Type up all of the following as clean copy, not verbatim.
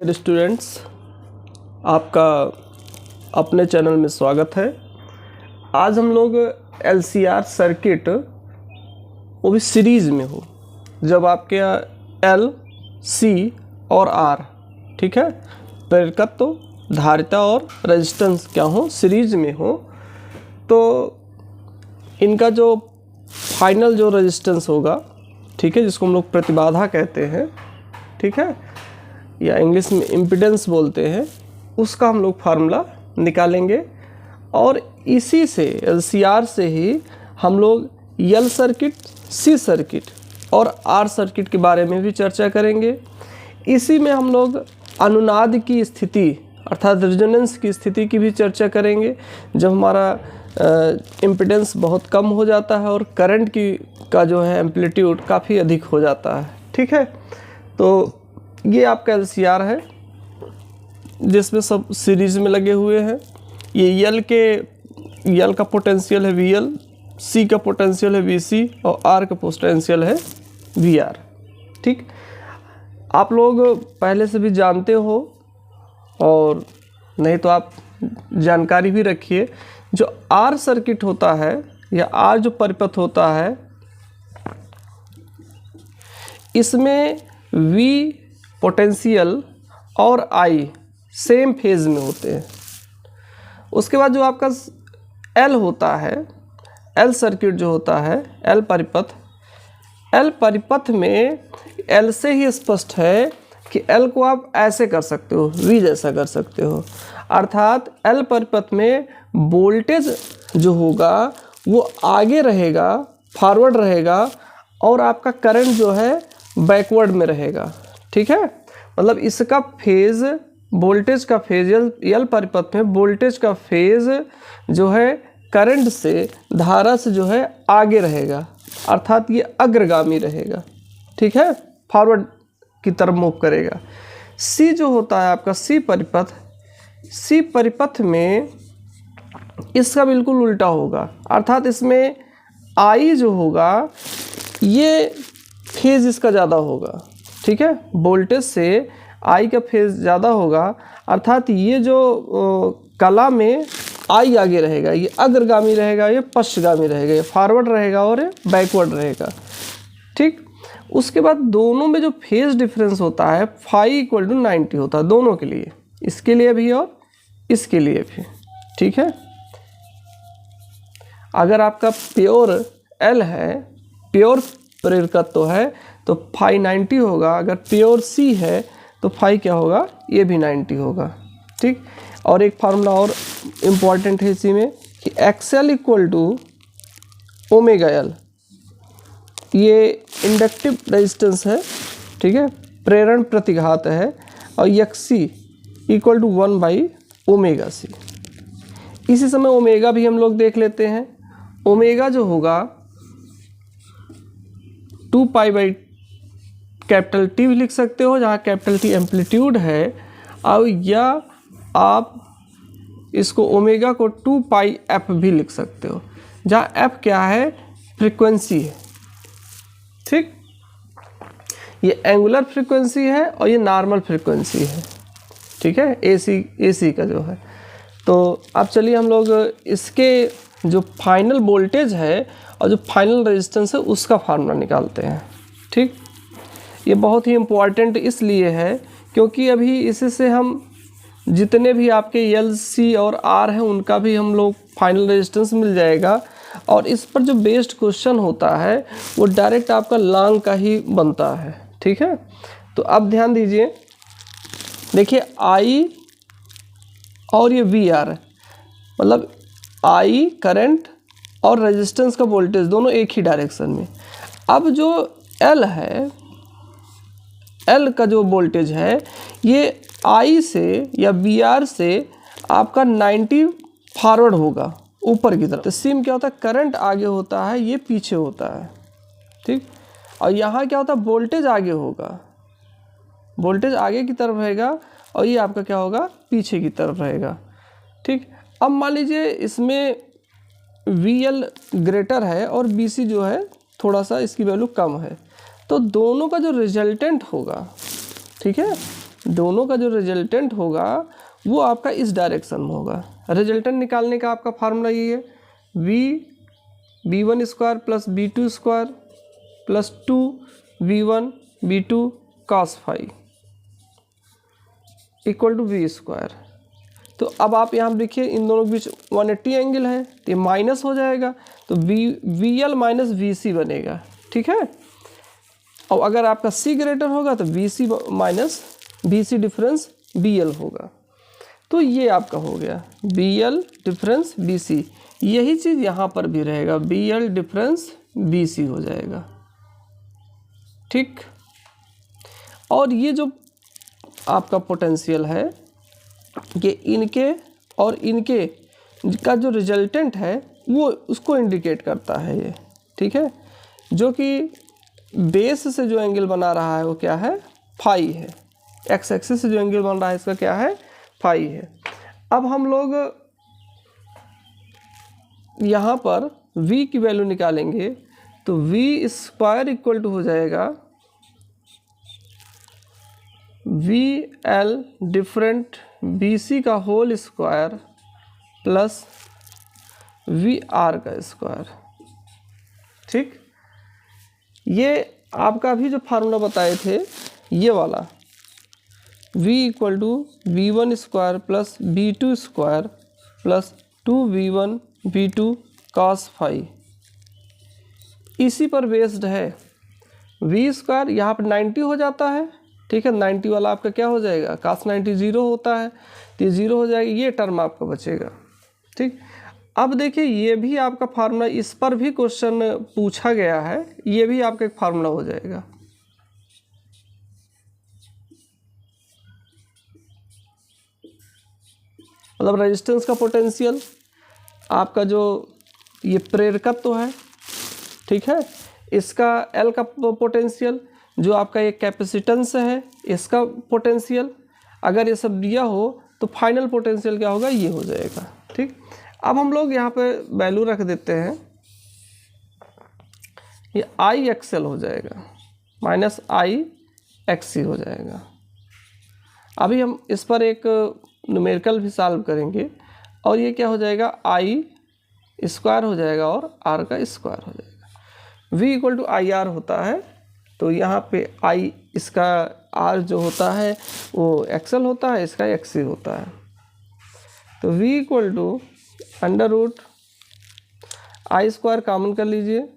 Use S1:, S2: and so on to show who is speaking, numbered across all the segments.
S1: Dear students, आपका अपने channel में स्वागत है। आज हम लोग LCR सर्किट, वो भी सीरीज़ में हो, जब आपके L, C और R, ठीक है, प्रेरकत्व, धारिता और रेजिस्टेंस क्या हो, सीरीज में हो, तो इनका जो फाइनल जो रेजिस्टेंस होगा, ठीक है, जिसको हम लोग प्रतिबाधा कहते हैं, ठीक है, या इंग्लिश में इम्पीडेंस बोलते हैं, उसका हम लोग फार्मूला निकालेंगे। और इसी से LCR से ही हम लोग L सर्किट, C सर्किट और R सर्किट के बारे में भी चर्चा करेंगे। इसी में हम लोग अनुनाद की स्थिति अर्थात रेजोनेंस की स्थिति की भी चर्चा करेंगे, जब हमारा इम्पीडेंस बहुत कम हो जाता है और करंट की का जो है एम्पलीट्यूड काफ़ी अधिक हो जाता है, ठीक है। तो ये आपका LCR है, जिसमें सब सीरीज में लगे हुए हैं। ये L का पोटेंशियल है VL, C का पोटेंशियल है VC और R का पोटेंशियल है VR, ठीक। आप लोग पहले से भी जानते हो, और नहीं तो आप जानकारी भी रखिए। जो R सर्किट होता है या R जो परिपथ होता है, इसमें V पोटेंशियल और I सेम फेज में होते हैं। उसके बाद जो आपका L होता है, L सर्किट जो होता है, L परिपथ में L से ही स्पष्ट है कि L को आप ऐसे कर सकते हो, V जैसा कर सकते हो। अर्थात L परिपथ में वोल्टेज जो होगा वो आगे रहेगा, फॉरवर्ड रहेगा, और आपका करंट जो है बैकवर्ड में रहेगा, ठीक है। मतलब इसका फेज, वोल्टेज का फेज, L परिपथ में वोल्टेज का फेज जो है करंट से, धारा से जो है आगे रहेगा, अर्थात ये अग्रगामी रहेगा, ठीक है, फॉरवर्ड की तरफ मूव करेगा। C जो होता है आपका C परिपथ में इसका बिल्कुल उल्टा होगा, अर्थात इसमें I जो होगा ये फेज इसका ज़्यादा होगा, ठीक है, वोल्टेज से I का फेज ज़्यादा होगा, अर्थात ये जो कला में I आगे रहेगा, ये अग्रगामी रहेगा, ये पश्चगामी रहेगा, ये फॉरवर्ड रहेगा और ये बैकवर्ड रहेगा, ठीक। उसके बाद दोनों में जो फेज डिफरेंस होता है फाई = 90 होता है, दोनों के लिए, इसके लिए भी और इसके लिए भी, ठीक है। अगर आपका प्योर L है, प्योर प्रेरकत्व है, तो फाई 90 होगा। अगर प्योर C है तो फाई क्या होगा, ये भी 90 होगा, ठीक। और एक फार्मूला और इम्पॉर्टेंट है इसी में कि XL = ω/L, ये इंडक्टिव रेजिस्टेंस है, ठीक है, प्रेरण प्रतिघात है, और XC = 1/ωc। इसी समय ओमेगा भी हम लोग देख लेते हैं। ओमेगा जो होगा 2π/T भी लिख सकते हो, जहाँ T एम्पलीट्यूड है, और या आप इसको ओमेगा को 2πf भी लिख सकते हो, जहाँ f क्या है, फ्रीक्वेंसी है, ठीक। ये एंगुलर फ्रीक्वेंसी है और ये नॉर्मल फ्रीक्वेंसी है, ठीक है, AC का जो है। तो अब चलिए हम लोग इसके जो फाइनल वोल्टेज है और जो फाइनल रेजिस्टेंस है उसका फार्मूला निकालते हैं, ठीक। ये बहुत ही इम्पॉर्टेंट इसलिए है क्योंकि अभी इसी से हम जितने भी आपके L, C और R हैं उनका भी हम लोग फाइनल रेजिस्टेंस मिल जाएगा। और इस पर जो बेस्ड क्वेश्चन होता है वो डायरेक्ट आपका लॉन्ग का ही बनता है, ठीक है। तो अब ध्यान दीजिए, देखिए I और ये VR, मतलब I करंट और रेजिस्टेंस का वोल्टेज दोनों एक ही डायरेक्शन में। अब जो L है, L का जो वोल्टेज है ये I से या VR से आपका 90 फॉरवर्ड होगा ऊपर की तरफ। तो C में क्या होता है, करंट आगे होता है, ये पीछे होता है, ठीक। और यहाँ क्या होता है, वोल्टेज आगे होगा, वोल्टेज आगे की तरफ रहेगा, और ये आपका क्या होगा, पीछे की तरफ रहेगा, ठीक। अब मान लीजिए इसमें VL ग्रेटर है और BC जो है थोड़ा सा इसकी वैल्यू कम है, तो दोनों का जो रिजल्टेंट होगा, ठीक है, दोनों का जो रिजल्टेंट होगा वो आपका इस डायरेक्शन में होगा। रिजल्टेंट निकालने का आपका फार्मूला ये है, बी1 स्क्वायर प्लस बी2 square plus 2v1 b2 cos phi equal to V square. तो अब आप यहाँ देखिए इन दोनों के बीच 180 एंगल है, तो ये माइनस हो जाएगा, तो वी एल माइनस वी सी बनेगा। ठीक है, और अगर आपका सी ग्रेटर होगा तो V C minus B C difference B L होगा। तो ये आपका हो गया B L difference B C. यही चीज़ यहाँ पर भी रहेगा, B L difference B C हो जाएगा। ठीक, और ये जो आपका पोटेंशियल है कि इनके और इनके का जो रिजल्टेंट है वो उसको इंडिकेट करता है ये। ठीक है, जो कि बेस से जो एंगल बना रहा है वो क्या है, फाई है। एक्स एक्सिस से जो एंगल बन रहा है इसका क्या है, फाई है। अब हम लोग यहाँ पर v की वैल्यू निकालेंगे, तो वी स्क्वायर इक्वल टू हो जाएगा V L different B C का whole square plus V R का स्क्वायर। ठीक, ये आपका भी जो फार्मूला बताए थे ये वाला v equal to V one square plus B two square plus 2v1 b2 cos phi, इसी पर बेस्ड है। v स्क्वायर यहाँ पर 90 हो जाता है। ठीक है, 90 वाला आपका क्या हो जाएगा, cos 90 0 होता है, तो ये 0 हो जाएगा, ये टर्म आपका बचेगा। ठीक, अब देखिए ये भी आपका फार्मूला, इस पर भी क्वेश्चन पूछा गया है, ये भी आपका एक फार्मूला हो जाएगा। मतलब रेजिस्टेंस का पोटेंशियल आपका जो ये प्रेरकत्व है, ठीक है, इसका एल का पोटेंशियल, जो आपका ये कैपेसिटेंस है इसका पोटेंशियल, अगर ये सब दिया हो तो फाइनल पोटेंशियल क्या होगा, ये हो जाएगा। ठीक, अब हम लोग यहाँ पे वैल्यू रख देते हैं, ये आई एक्सएल हो जाएगा माइनस आई एक्ससी हो जाएगा। अभी हम इस पर एक न्यूमेरिकल भी सॉल्व करेंगे और ये क्या हो जाएगा, आई स्क्वायर हो जाएगा और आर का स्क्वायर हो जाएगा। v equal to I R होता है, तो यहाँ पे आई इसका r जो होता है वो एक्सएल होता है, इसका एक्ससी होता है। तो v equal to under root I square common कर लीजिए,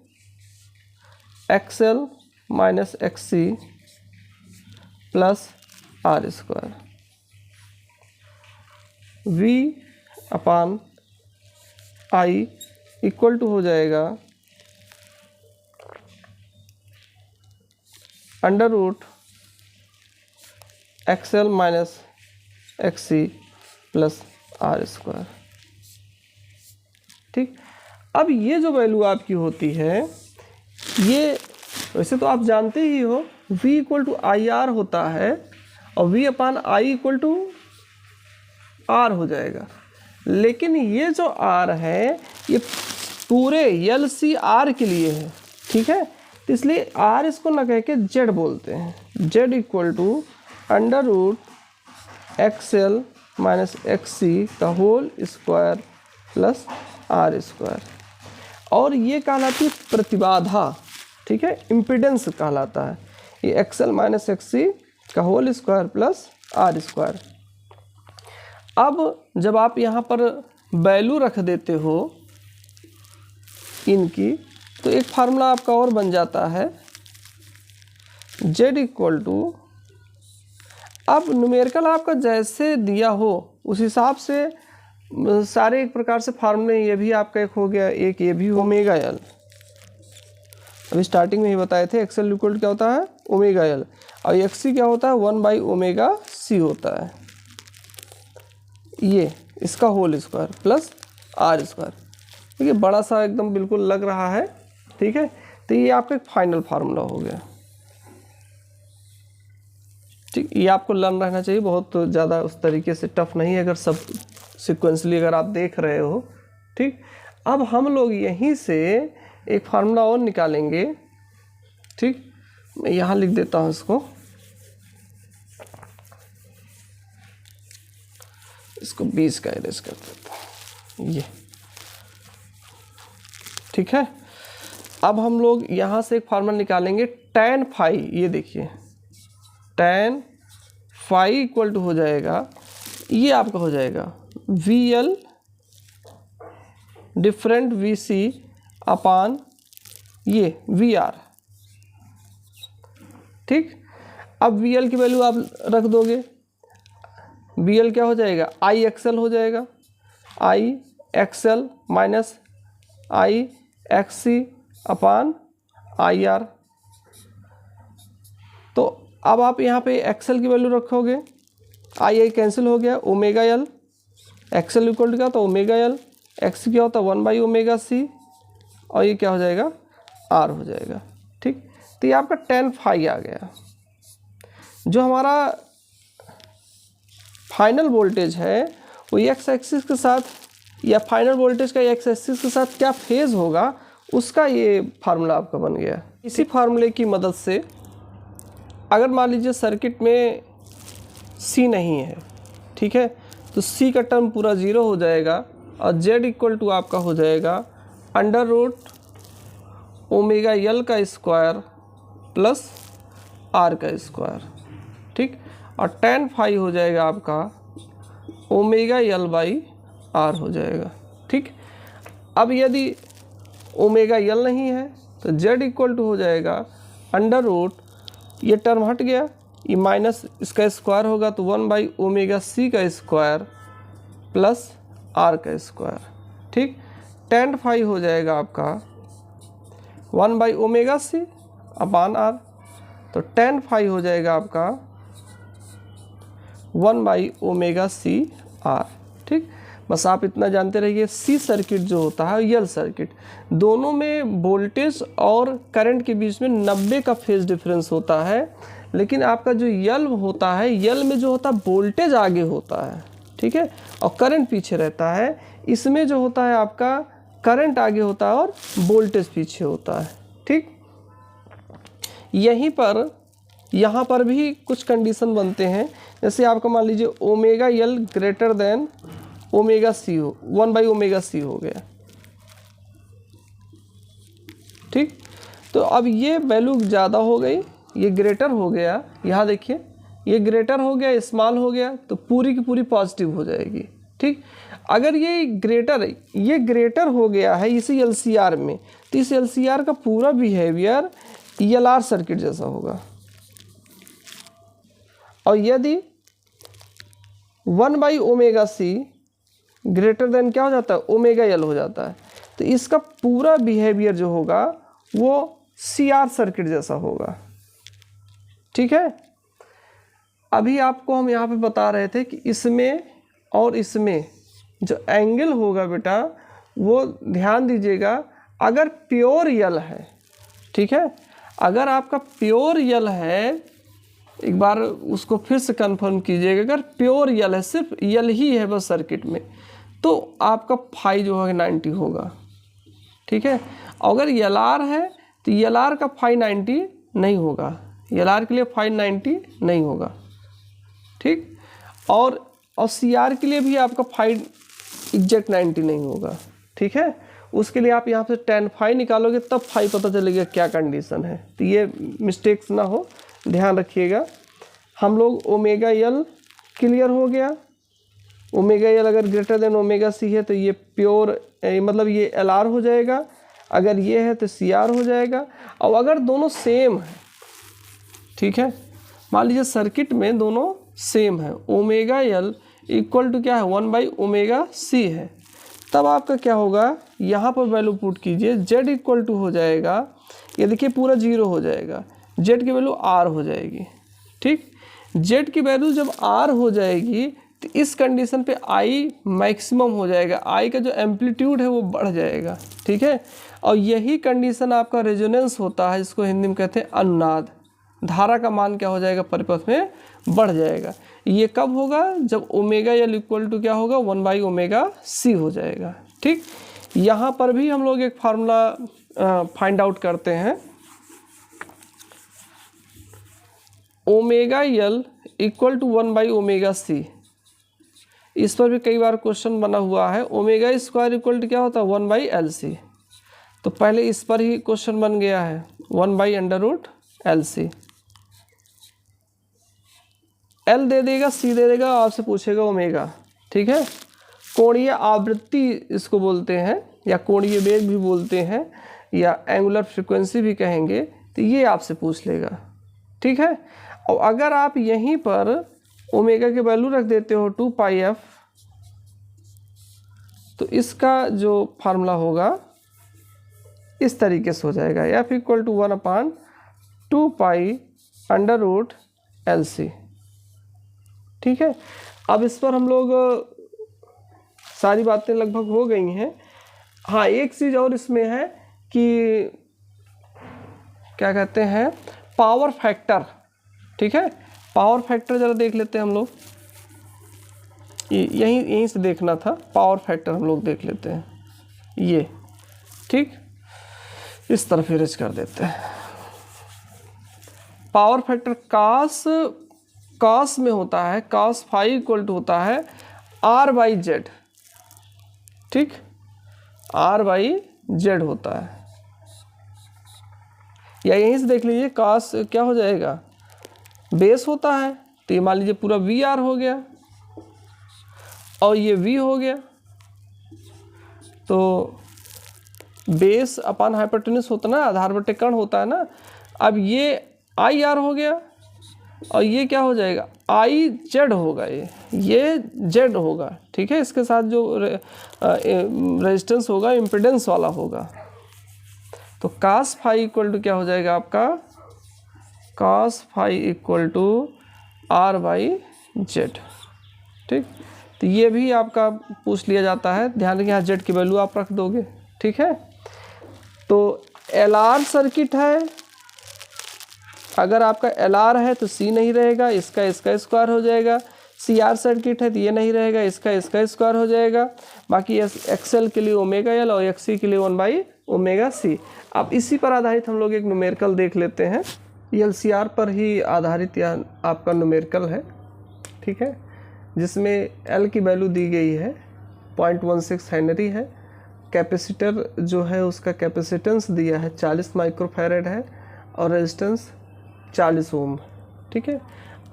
S1: XL minus XC plus R square, v upon I equal to हो जाएगा under root XL minus XC plus R square. ठीक, अब ये जो वैल्यू आपकी होती है, ये वैसे तो आप जानते ही हो v equal to I R होता है और v upon I equal to R हो जाएगा, लेकिन ये जो r है ये पूरे एल सी आर के लिए है। ठीक है, तो इसलिए r इसको ना कह के z बोलते हैं। z equal to under root XL minus XC का whole square plus R square, और ये कहलाती है प्रतिबाधा। ठीक है, इम्पिडेंस कहलाता है ये एक्सएल माइनस एक्ससी का whole square plus R square. अब जब आप यहाँ पर वैल्यू रख देते हो इनकी, तो एक फार्मूला आपका और बन जाता है z इक्वल टू, अब न्यूमेरिकल आपका जैसे दिया हो उस हिसाब से सारे एक प्रकार से फार्मूले, ये भी आपका एक हो गया, एक ये भी ओमेगा एल, अभी स्टार्टिंग में ही बताए थे एक्सएल इक्वल क्या होता है, ओमेगा एल, और एक्ससी क्या होता है, 1/ओमेगा-c होता है, ये इसका whole square plus R square. ठीक है, बड़ा सा एकदम बिल्कुल लग रहा है। ठीक है, तो ये आपका एक फाइनल फार्मूला हो गया। ठीक, ये आपको लर्न रहना चाहिए, बहुत ज़्यादा उस तरीके से टफ नहीं है अगर सब सिक्वेंसली अगर आप देख रहे हो। ठीक, अब हम लोग यहीं से एक फार्मूला और निकालेंगे। ठीक, मैं यहाँ लिख देता हूँ इसको, इसको 20 का इरेज कर देता हूँ, ये ठीक है। अब हम लोग यहाँ से एक फार्मूला निकालेंगे tan फाई। ये देखिए tan फाई इक्वल टू हो जाएगा, ये आपका हो जाएगा VL डिफरेंट VC अपान ये VR, ठीक। अब VL की वैल्यू आप रख दोगे, VL क्या हो जाएगा, IXL हो जाएगा, IXL माइनस IXC अपान IR। तो अब आप यहाँ पे XL की वैल्यू रखोगे, आई कैंसिल हो गया, omega L, XL equal to क्या होता है ओमेगा L, XC क्या होता है 1/ओमेगा C, और ये क्या हो जाएगा R हो जाएगा, ठीक। तो ये आपका tan फाई आ गया। जो हमारा फाइनल वोल्टेज है वो एक्स एक्सिस के साथ, या फाइनल वोल्टेज का एक्स एक्सिस के साथ क्या फेज होगा, उसका ये फार्मूला आपका बन गया। इसी फार्मूले की मदद से अगर मान लीजिए सर्किट में C नहीं है, ठीक है, तो C का टर्म पूरा 0 हो जाएगा और Z इक्वल टू आपका हो जाएगा अंडर रूट ओमेगा L का स्क्वायर प्लस R का स्क्वायर, ठीक। और tan फाई हो जाएगा आपका ओमेगा L बाई R हो जाएगा, ठीक। अब यदि ओमेगा L नहीं है तो Z इक्वल टू हो जाएगा अंडर रूट, ये टर्म हट गया, ये माइनस इसका स्क्वायर होगा तो 1/ओमेगा C का स्क्वायर प्लस R का स्क्वायर, ठीक। tan फाई हो जाएगा आपका 1/ओमेगा C अपान R, तो tan फाई हो जाएगा आपका 1/ओमेगा C R, ठीक। बस आप इतना जानते रहिए, C सर्किट जो होता है L सर्किट, दोनों में वोल्टेज और करंट के बीच में 90 का फेज डिफरेंस होता है, लेकिन आपका जो L होता है, L में जो होता है वोल्टेज आगे होता है, ठीक है, और करंट पीछे रहता है। इसमें जो होता है आपका करंट आगे होता है और वोल्टेज पीछे होता है, ठीक। यहीं पर यहाँ पर भी कुछ कंडीशन बनते हैं, जैसे आपका मान लीजिए omega L greater than omega C हो, 1/ओमेगा C हो गया, ठीक। तो अब ये वैल्यू ज़्यादा हो गई, ये ग्रेटर हो गया, यहाँ देखिए ये ग्रेटर हो गया, स्मॉल हो गया, तो पूरी की पूरी पॉजिटिव हो जाएगी, ठीक। अगर ये ग्रेटर हो गया है इसी LCR में, तो इस LCR का पूरा बिहेवियर LR सर्किट जैसा होगा। और यदि 1/ओमेगा C ग्रेटर देन क्या हो जाता है ओमेगा L हो जाता है, तो इसका पूरा बिहेवियर जो होगा वो CR सर्किट जैसा होगा, ठीक है। अभी आपको हम यहाँ पे बता रहे थे कि इसमें और इसमें जो एंगल होगा बेटा, वो ध्यान दीजिएगा, अगर प्योर L है, ठीक है, अगर आपका प्योर L है, एक बार उसको फिर से कंफर्म कीजिएगा, अगर प्योर L है, सिर्फ L ही है बस सर्किट में, तो आपका फाई जो है 90 होगा, ठीक है। अगर LR है तो LR का फाई 90 नहीं होगा, LR के लिए फाई 90 नहीं होगा, ठीक। और CR के लिए भी आपका फाई एग्जैक्ट 90 नहीं होगा, ठीक है। उसके लिए आप यहाँ से tan फाई निकालोगे तब फाई पता चलेगा क्या कंडीशन है, तो ये मिस्टेक्स ना हो, ध्यान रखिएगा। हम लोग ओमेगा L क्लियर हो गया, ओमेगा L अगर ग्रेटर देन ओमेगा C है तो ये प्योर मतलब ये LR हो जाएगा, अगर ये है तो CR हो जाएगा। और अगर दोनों सेम है, ठीक है, मान लीजिए सर्किट में दोनों सेम है, ओमेगा L इक्वल टू क्या है 1/ओमेगा C है, तब आपका क्या होगा, यहाँ पर वैल्यू पुट कीजिए, Z इक्वल टू हो जाएगा, ये देखिए पूरा 0 हो जाएगा, Z की वैल्यू R हो जाएगी, ठीक। Z की वैल्यू जब R हो जाएगी तो इस कंडीशन पे I मैक्सिमम हो जाएगा, I का जो एम्पलीट्यूड है वो बढ़ जाएगा, ठीक है। और यही कंडीशन आपका रेजोनेंस होता है, जिसको हिंदी में कहते हैं अनुनाद। धारा का मान क्या हो जाएगा, परिपथ में बढ़ जाएगा। ये कब होगा, जब ओमेगा L इक्वल टू क्या होगा 1/ओमेगा C हो जाएगा, ठीक। यहाँ पर भी हम लोग एक फार्मूला फाइंड आउट करते हैं, ओमेगा L इक्वल टू 1/ओमेगा C, इस पर भी कई बार क्वेश्चन बना हुआ है। ओमेगा स्क्वायर इक्वल टू क्या होता है 1/LC। तो पहले इस पर ही क्वेश्चन बन गया है 1/√LC। L दे देगा, C दे देगा, आपसे पूछेगा ओमेगा। ठीक है, कोणीय आवृत्ति इसको बोलते हैं, या कोणीय वेग भी बोलते हैं, या एंगुलर फ्रीक्वेंसी भी कहेंगे। तो ये आपसे पूछ लेगा। ठीक है, और अगर आप यहीं पर ओमेगा के वैल्यू रख देते हो 2πf, तो इसका जो फार्मूला होगा इस तरीके से हो जाएगा, F इक्वल टू 1/2π√LC। ठीक है, अब इस पर हम लोग सारी बातें लगभग हो गई हैं। हाँ, एक चीज़ और इसमें है कि क्या कहते हैं, पावर फैक्टर। ठीक है, पावर फैक्टर ज़रा देख लेते हैं हम लोग। यहीं से देखना था, पावर फैक्टर हम लोग देख लेते हैं ये। ठीक, इस तरफ इरेज कर देते हैं। पावर फैक्टर cos में होता है, cos फाई इक्वल टू होता है R/Z। ठीक, R/Z होता है, या यहीं से देख लीजिए cos क्या हो जाएगा, बेस होता है। तो ये मान लीजिए पूरा VR हो गया और ये V हो गया। तो बेस अपन हाइपोटेन्यूस होता ना, आधार बटे कर्ण होता है ना। अब ये IR हो गया और ये क्या हो जाएगा IZ होगा, ये Z होगा। ठीक है, इसके साथ जो रेजिस्टेंस होगा इम्पिडेंस वाला होगा। तो cos फाई इक्वल टू क्या हो जाएगा आपका, cos phi equal to R/Z। ठीक, तो ये भी आपका पूछ लिया जाता है। ध्यान रखिए यहाँ Z की वैल्यू आप रख दोगे। ठीक है, तो LR सर्किट है, अगर आपका LR है तो C नहीं रहेगा, इसका स्क्वायर हो जाएगा। CR सर्किट है तो ये नहीं रहेगा, इसका स्क्वायर हो जाएगा। बाकी XL के लिए ω/L और XC के लिए 1/ωc। अब इसी पर आधारित हम लोग एक न्यूमेरिकल देख लेते हैं। LCR पर ही आधारित यह आपका न्यूमेरिकल है। ठीक है, जिसमें L की वैल्यू दी गई है 0.16 हेनरी है। कैपेसिटर जो है उसका कैपेसिटेंस दिया है 40 माइक्रोफैरेड है और रेजिस्टेंस 40 ओम। ठीक है,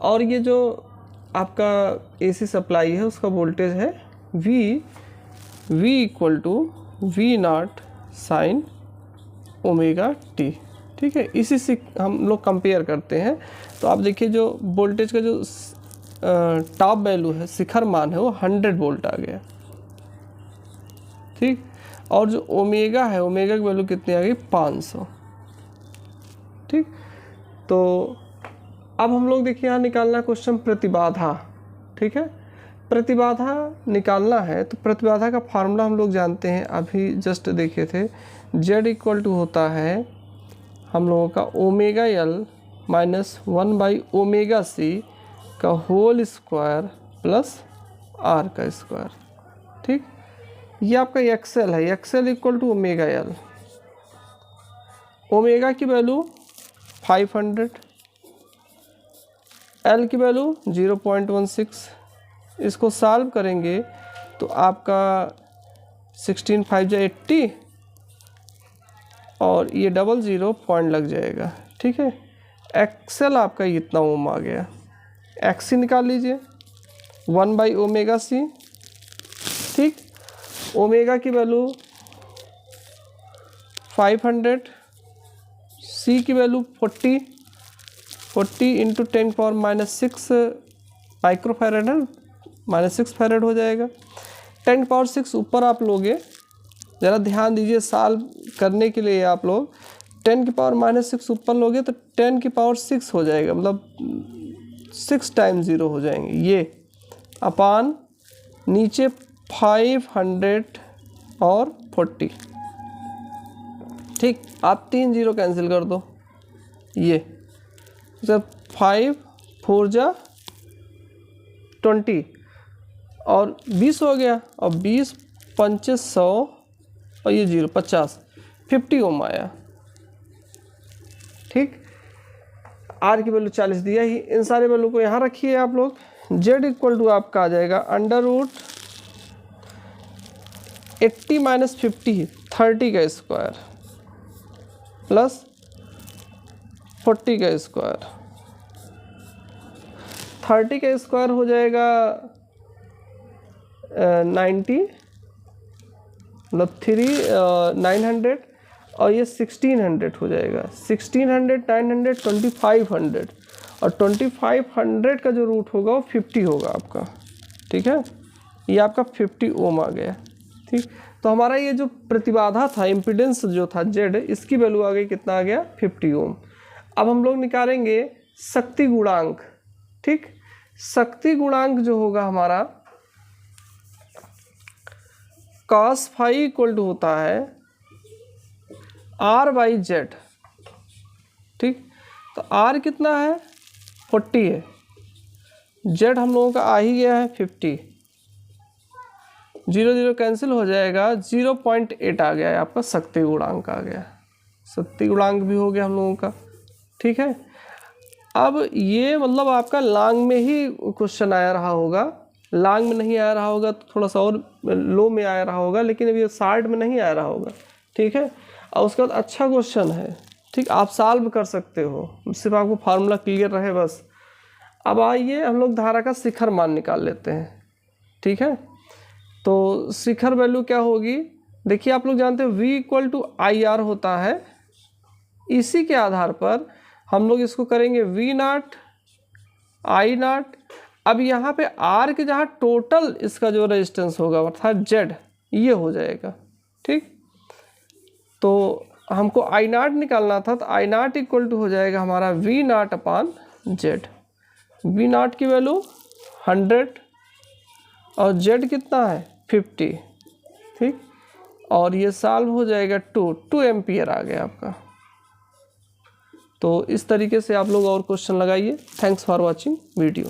S1: और ये जो आपका AC सप्लाई है उसका वोल्टेज है V equal to V0 sin ω/t। ठीक है, इसी से हम लोग कंपेयर करते हैं। तो आप देखिए जो वोल्टेज का जो टॉप वैल्यू है, शिखर मान है, वो 100 वोल्ट आ गया। ठीक, और जो ओमेगा है, ओमेगा की वैल्यू कितनी आ गई 500। ठीक, तो अब हम लोग देखिए यहाँ निकालना क्वेश्चन प्रतिबाधा। ठीक है, प्रतिबाधा निकालना है तो प्रतिबाधा का फार्मूला हम लोग जानते हैं, अभी जस्ट देखे थे। Z इक्वल टू होता है हम लोगों का ω/L माइनस 1/ωc का होल स्क्वायर प्लस R का स्क्वायर। ठीक, ये आपका XL है, XL equal to ω/L। Omega की वैल्यू 500, L की वैल्यू 0.16। इसको सॉल्व करेंगे तो आपका 16 5 जा 80 और ये 00 पॉइंट लग जाएगा। ठीक है, XL आपका इतना ओम आ गया। XC निकाल लीजिए 1/ωc। ठीक, ओमेगा की वैल्यू 500, C की वैल्यू 40 इंटू 10⁻⁻6 माइक्रोफैरेड है, -6 फैरेड हो जाएगा। 10⁻6 ऊपर आप लोगे, ज़रा ध्यान दीजिए, सॉल्व करने के लिए आप लोग 10⁻⁻6 ऊपर लोगे तो 10⁻6 हो जाएगा, मतलब 6 टाइम्स 0 हो जाएंगे ये, अपान नीचे 500 और 40। ठीक, आप 3 0 कैंसिल कर दो, ये जब 5 4 जा 20 और 20 हो गया, और 20 5 100 और ये 0 50 50 ओम आया। ठीक, R की वैल्यू 40 दिया ही। इन सारे वैल्यू को यहाँ रखिए आप लोग, z इक्वल टू आपका आ जाएगा अंडर रूट 80 माइनस 50 30 का स्क्वायर प्लस 40 का स्क्वायर। 30 का स्क्वायर हो जाएगा 90 मतलब 900 और ये 1600 हो जाएगा। 1600 900 2500 और 2500 का जो रूट होगा वो 50 होगा आपका। ठीक है, ये आपका 50 ओम आ गया। ठीक, तो हमारा ये जो प्रतिबाधा था, इम्पीडेंस जो था Z, इसकी वैल्यू आ गई, कितना आ गया 50 ओम। अब हम लोग निकालेंगे शक्ति गुणांक। ठीक, शक्ति गुणांक जो होगा हमारा cos फाई इक्वल टू होता है R/Z। ठीक, तो R कितना है 40 है, Z हम लोगों का आ ही गया है 50, 0 0 कैंसिल हो जाएगा, 0.8 आ गया है आपका शक्ति गुणांक आ गया। शक्ति गुणांक भी हो गया हम लोगों का। ठीक है, अब ये मतलब आपका लॉन्ग में ही क्वेश्चन आया रहा होगा, लॉन्ग में नहीं आया रहा होगा तो थोड़ा सा और लो में आया रहा होगा, लेकिन अभी शार्ट में नहीं आया रहा होगा। ठीक है, और उसके बाद अच्छा क्वेश्चन है। ठीक, आप सॉल्व कर सकते हो, सिर्फ आपको फार्मूला क्लियर रहे बस। अब आइए हम लोग धारा का शिखर मान निकाल लेते हैं। ठीक है, तो शिखर वैल्यू क्या होगी, देखिए आप लोग जानते हैं V इक्वल टू IR होता है। इसी के आधार पर हम लोग इसको करेंगे V0 I0। अब यहाँ पे R के जहाँ टोटल इसका जो रेजिस्टेंस होगा अर्थात Z, ये हो जाएगा। ठीक, तो हमको I0 निकालना था, तो I0 इक्वल टू हो जाएगा हमारा V0 अपान Z। V0 की वैल्यू 100 और Z कितना है 50। ठीक, और ये सॉल्व हो जाएगा 2 एम्पियर आ गया आपका। तो इस तरीके से आप लोग और क्वेश्चन लगाइए। Thanks for watching video.